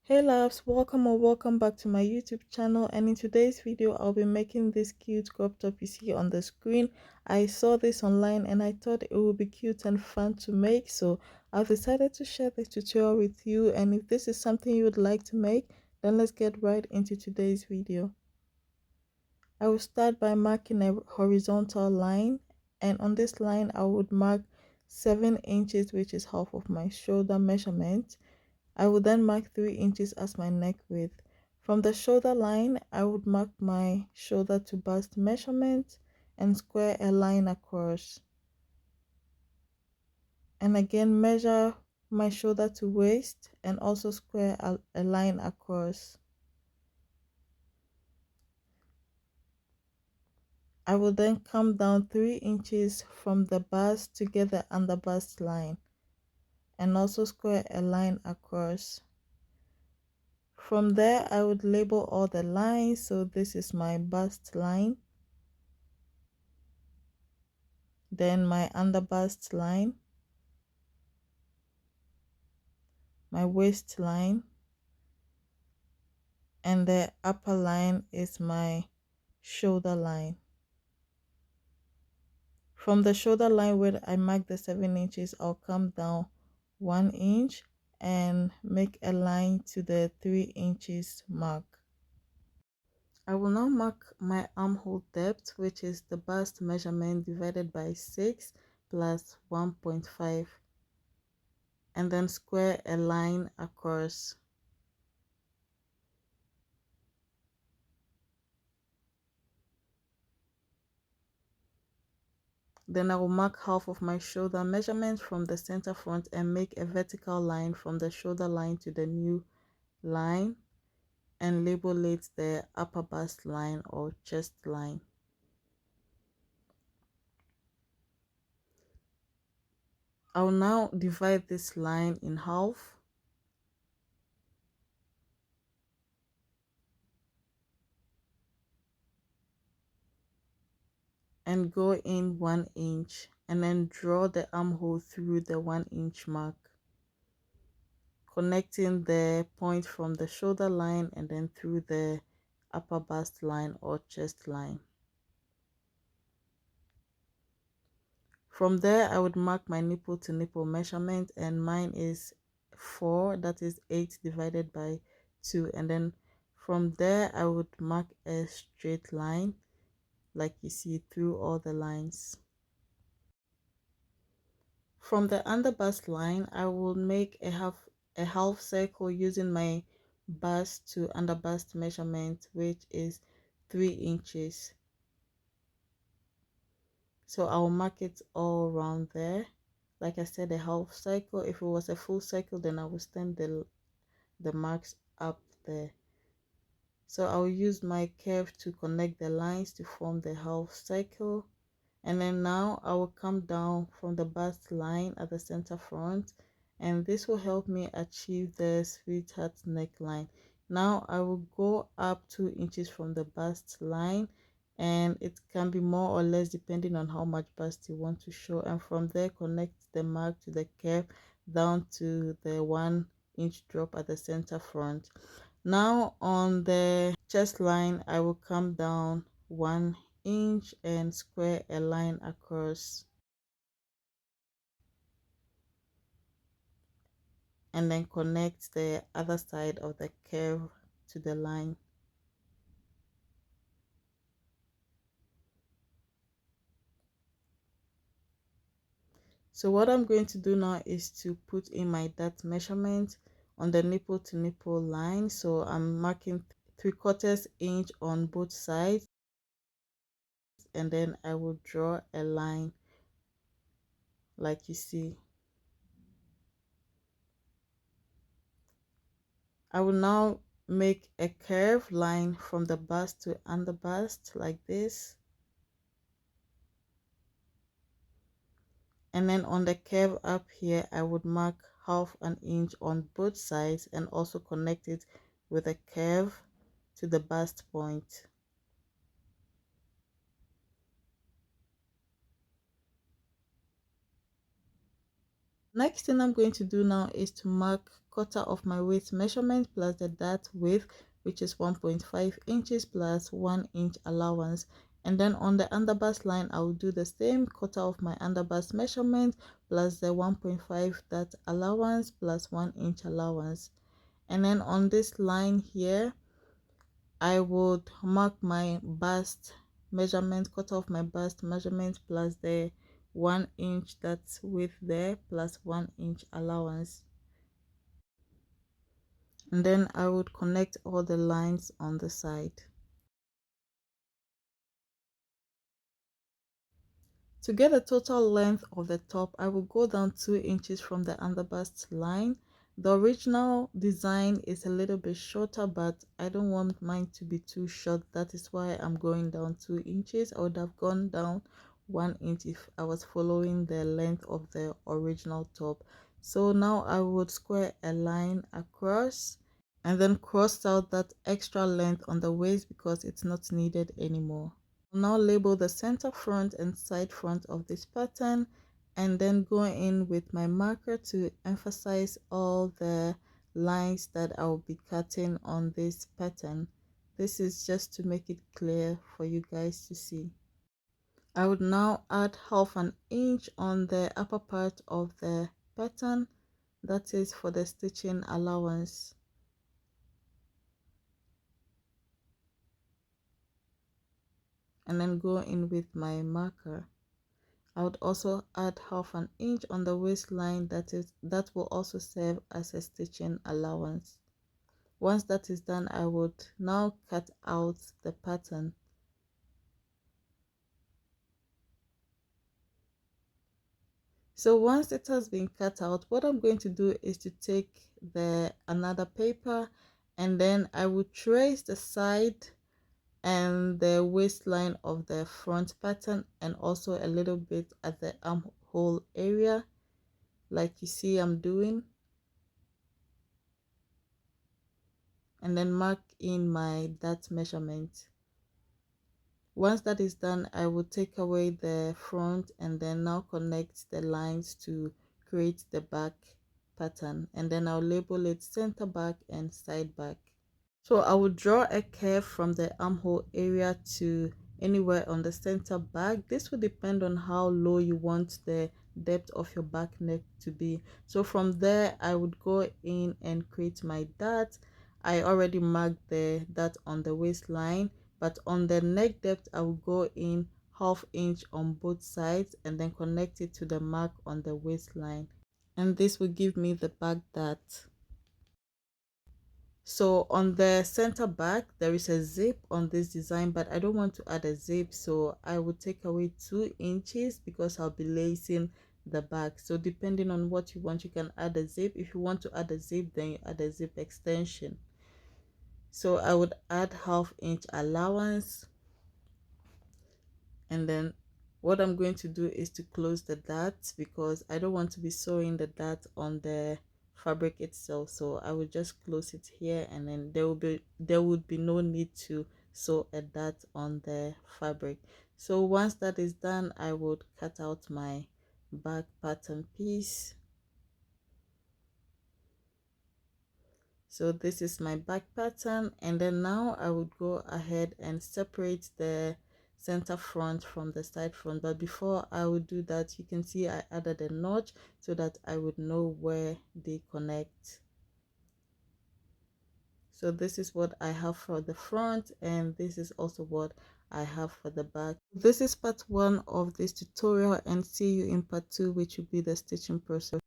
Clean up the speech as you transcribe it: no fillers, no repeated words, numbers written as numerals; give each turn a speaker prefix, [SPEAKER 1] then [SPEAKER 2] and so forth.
[SPEAKER 1] Hey loves, welcome or welcome back to my YouTube channel, and in today's video I'll be making this cute crop top you see on the screen. I saw this online and I thought it would be cute and fun to make, so I've decided to share this tutorial with you. And if this is something you would like to make, then let's get right into today's video. I will start by marking a horizontal line, and on this line I would mark 7 inches, which is half of my shoulder measurement. I would then mark 3 inches as my neck width. From the shoulder line, I would mark my shoulder to bust measurement and square a line across. And again, measure my shoulder to waist and also square a line across. I will then come down 3 inches from the bust to get the under bust line and also square a line across. From there, I would label all the lines. So this is my bust line, then my under bust line, my waistline, and the upper line is my shoulder line. From the shoulder line where I mark the 7 inches, I'll come down 1 inch and make a line to the 3 inches mark. I will now mark my armhole depth, which is the bust measurement divided by 6 plus 1.5, and then square a line across. Then I will mark half of my shoulder measurement from the center front and make a vertical line from the shoulder line to the new line and label it the upper bust line or chest line. I will now divide this line in half and go in 1 inch and then draw the armhole through the 1 inch mark, connecting the point from the shoulder line and then through the upper bust line or chest line. From there, I would mark my nipple to nipple measurement, and mine is 4, that is 8 divided by 2. And then from there, I would mark a straight line like you see through all the lines. From the under bust line, I will make a half circle using my bust to under bust measurement, which is 3 inches. So I'll mark it all around there. Like I said, a half circle. If it was a full circle, then I will stand the marks up there. So I'll use my curve to connect the lines to form the half circle. And then now I will come down from the bust line at the center front, and this will help me achieve the sweetheart neckline. Now I will go up 2 inches from the bust line, and it can be more or less depending on how much bust you want to show, and from there connect the mark to the curve down to the 1 inch drop at the center front. Now on the chest line, I will come down 1 inch and square a line across, and then connect the other side of the curve to the line. So what I'm going to do now is to put in my depth measurement on the nipple to nipple line. So I'm marking 3/4 inch on both sides, and then I will draw a line like you see. I will now make a curved line from the bust to under bust like this, and then on the curve up here I would mark 1/2 inch on both sides and also connect it with a curve to the bust point. Next thing I'm going to do now is to mark quarter of my waist measurement plus the dart width, which is 1.5 inches plus 1 inch allowance. And then on the underbust line, I will do the same, quarter of my underbust measurement plus the 1.5 dart allowance plus 1 inch allowance. And then on this line here, I would mark my bust measurement, quarter of my bust measurement plus the 1 inch that's width there plus 1 inch allowance. And then I would connect all the lines on the side. To get the total length of the top, I will go down 2 inches from the underbust line. The original design is a little bit shorter, but I don't want mine to be too short. That is why I'm going down 2 inches. I would have gone down 1 inch if I was following the length of the original top. So now I would square a line across and then cross out that extra length on the waist because it's not needed anymore. Now label the center front and side front of this pattern and then go in with my marker to emphasize all the lines that I'll be cutting on this pattern. This is just to make it clear for you guys to see. I would now add half an inch on the upper part of the pattern, that is for the stitching allowance. And then go in with my marker. I would also add half an inch on the waistline, that will also serve as a stitching allowance. Once that is done, I would now cut out the pattern. So once it has been cut out, what I'm going to do is to take another paper and then I will trace the side and the waistline of the front pattern and also a little bit at the armhole area, like you see I'm doing, and then mark in my dart measurement. Once that is done, I will take away the front and then now connect the lines to create the back pattern, and then I'll label it center back and side back. So I will draw a curve from the armhole area to anywhere on the center back. This will depend on how low you want the depth of your back neck to be. So from there, I would go in and create my dart. I already marked the dart on the waistline, but on the neck depth, I will go in ½ inch on both sides and then connect it to the mark on the waistline. And this will give me the back dart. So on the center back, there is a zip on this design, but I don't want to add a zip, so I will take away 2 inches because I'll be lacing the back. So depending on what you want, you can add a zip. If you want to add a zip, then you add a zip extension. So I would add ½ inch allowance, and then what I'm going to do is to close the dart because I don't want to be sewing the dart on the fabric itself. So I will just close it here, and then there would be no need to sew a dart on the fabric. So once that is done, I would cut out my back pattern piece. So this is my back pattern, and then now I would go ahead and separate the center front from the side front. But before I would do that, you can see I added a notch so that I would know where they connect. So this is what I have for the front, and this is also what I have for the back. This is part 1 of this tutorial, and see you in part 2, which will be the stitching process.